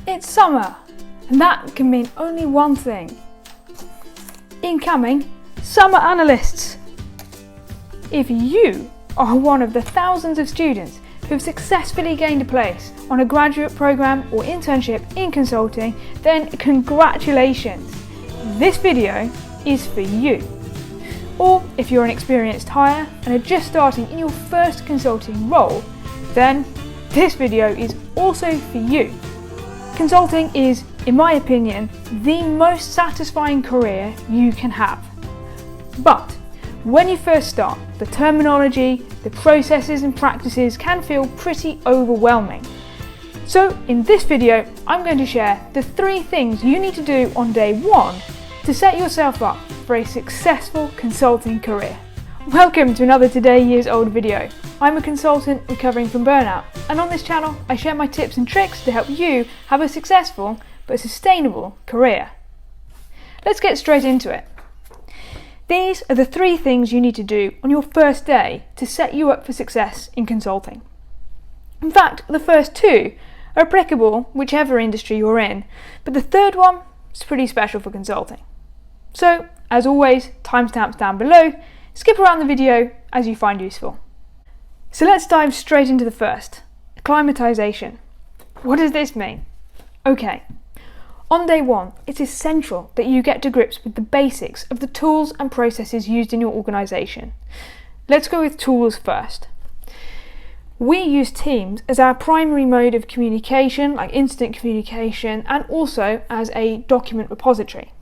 It's summer, and that can mean only one thing. Incoming summer analysts. If you are one of the thousands of students who have successfully gained a place on a graduate programme or internship in consulting, then congratulations! This video is for you. Or if you're an experienced hire and are just starting in your first consulting role, then this video is also for you. Consulting is, in my opinion, the most satisfying career you can have. But when you first start, the terminology, the processes and practices can feel pretty overwhelming. So in this video, I'm going to share the 3 things you need to do on day 1 to set yourself up for a successful consulting career. Welcome to another Today Years Old video. I'm a consultant recovering from burnout, and on this channel I share my tips and tricks to help you have a successful but sustainable career. Let's get straight into it. These are the 3 things you need to do on your first day to set you up for success in consulting. In fact, the first 2 are applicable whichever industry you're in, but the third one is pretty special for consulting. So, as always, timestamps down below. Skip around the video as you find useful. So let's dive straight into the first, acclimatisation. What does this mean? Okay, on day 1, it's essential that you get to grips with the basics of the tools and processes used in your organisation. Let's go with tools first. We use Teams as our primary mode of communication, like instant communication, and also as a document repository.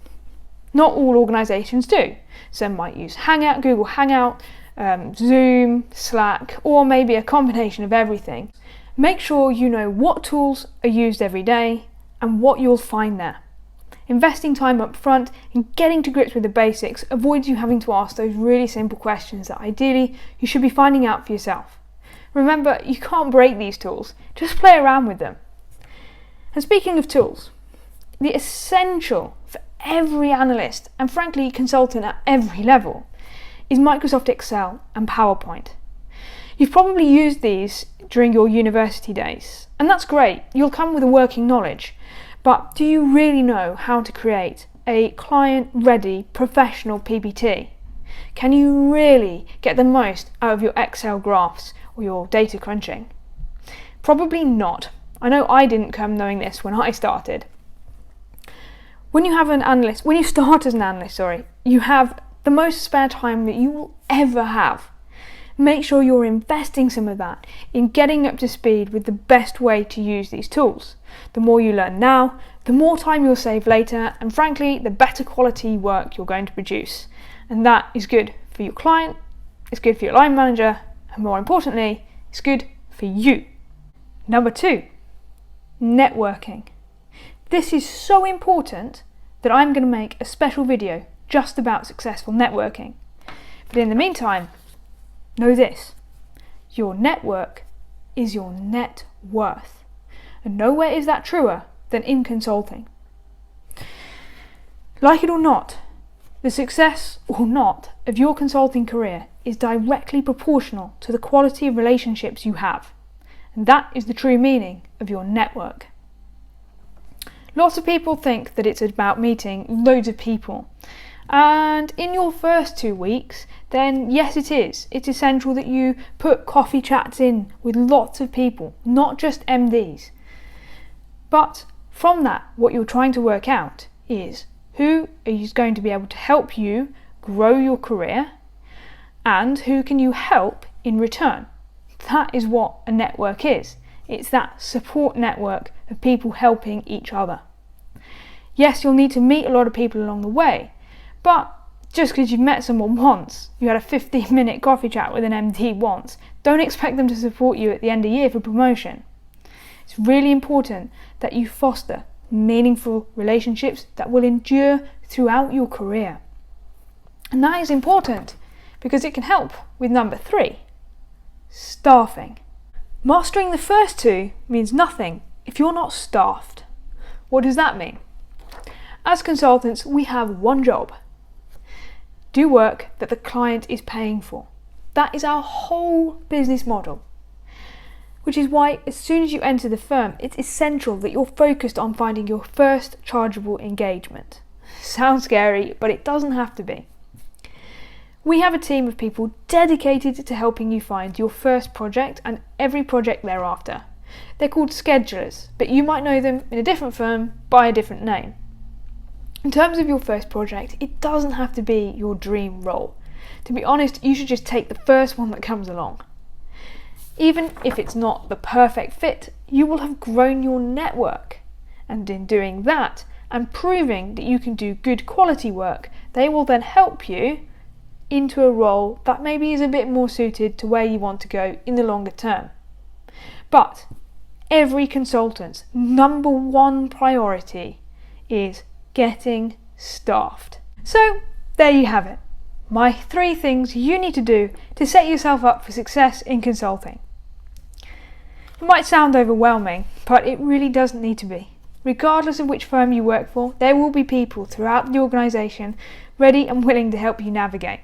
Not all organisations do. Some might use Hangout, Google Hangout, Zoom, Slack, or maybe a combination of everything. Make sure you know what tools are used every day and what you'll find there. Investing time up front and getting to grips with the basics avoids you having to ask those really simple questions that ideally you should be finding out for yourself. Remember, you can't break these tools, just play around with them. And speaking of tools, the essential for every analyst and frankly consultant at every level is Microsoft Excel and PowerPoint. You've probably used these during your university days, and that's great, you'll come with a working knowledge, but do you really know how to create a client-ready professional PPT? Can you really get the most out of your Excel graphs or your data crunching? Probably not. I know I didn't come knowing this when I started. When you start as an analyst, you have the most spare time that you will ever have. Make sure you're investing some of that in getting up to speed with the best way to use these tools. The more you learn now, the more time you'll save later, and frankly, the better quality work you're going to produce. And that is good for your client, it's good for your line manager, and more importantly, it's good for you. Number 2, networking. This is so important that I'm going to make a special video just about successful networking. But in the meantime, know this, your network is your net worth. And nowhere is that truer than in consulting. Like it or not, the success or not of your consulting career is directly proportional to the quality of relationships you have. And that is the true meaning of your network. Lots of people think that it's about meeting loads of people. And in your first 2 weeks, then yes it is. It's essential that you put coffee chats in with lots of people, not just MDs. But from that, what you're trying to work out is who is going to be able to help you grow your career and who can you help in return. That is what a network is. It's that support network of people helping each other. Yes, you'll need to meet a lot of people along the way, but just because you've met someone once, you had a 15-minute coffee chat with an MD once, don't expect them to support you at the end of the year for promotion. It's really important that you foster meaningful relationships that will endure throughout your career. And that is important because it can help with number 3, staffing. Mastering the first 2 means nothing if you're not staffed. What does that mean? As consultants, we have one job. Do work that the client is paying for. That is our whole business model. Which is why as soon as you enter the firm, it's essential that you're focused on finding your first chargeable engagement. Sounds scary, but it doesn't have to be. We have a team of people dedicated to helping you find your first project and every project thereafter. They're called schedulers, but you might know them in a different firm by a different name. In terms of your first project, it doesn't have to be your dream role. To be honest, you should just take the first one that comes along. Even if it's not the perfect fit, you will have grown your network. And in doing that, and proving that you can do good quality work, they will then help you into a role that maybe is a bit more suited to where you want to go in the longer term. But every consultant's number one priority is getting staffed. So there you have it. My 3 things you need to do to set yourself up for success in consulting. It might sound overwhelming, but it really doesn't need to be. Regardless of which firm you work for, there will be people throughout the organisation ready and willing to help you navigate.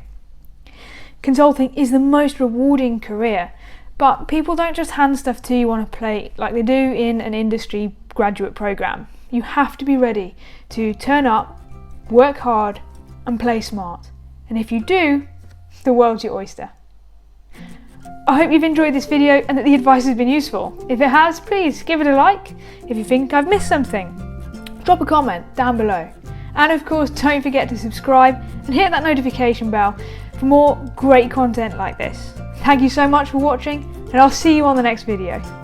Consulting is the most rewarding career, but people don't just hand stuff to you on a plate like they do in an industry graduate programme. You have to be ready to turn up, work hard and play smart. And if you do, the world's your oyster. I hope you've enjoyed this video and that the advice has been useful. If it has, please give it a like. If you think I've missed something, drop a comment down below. And of course, don't forget to subscribe and hit that notification bell for more great content like this. Thank you so much for watching, and I'll see you on the next video.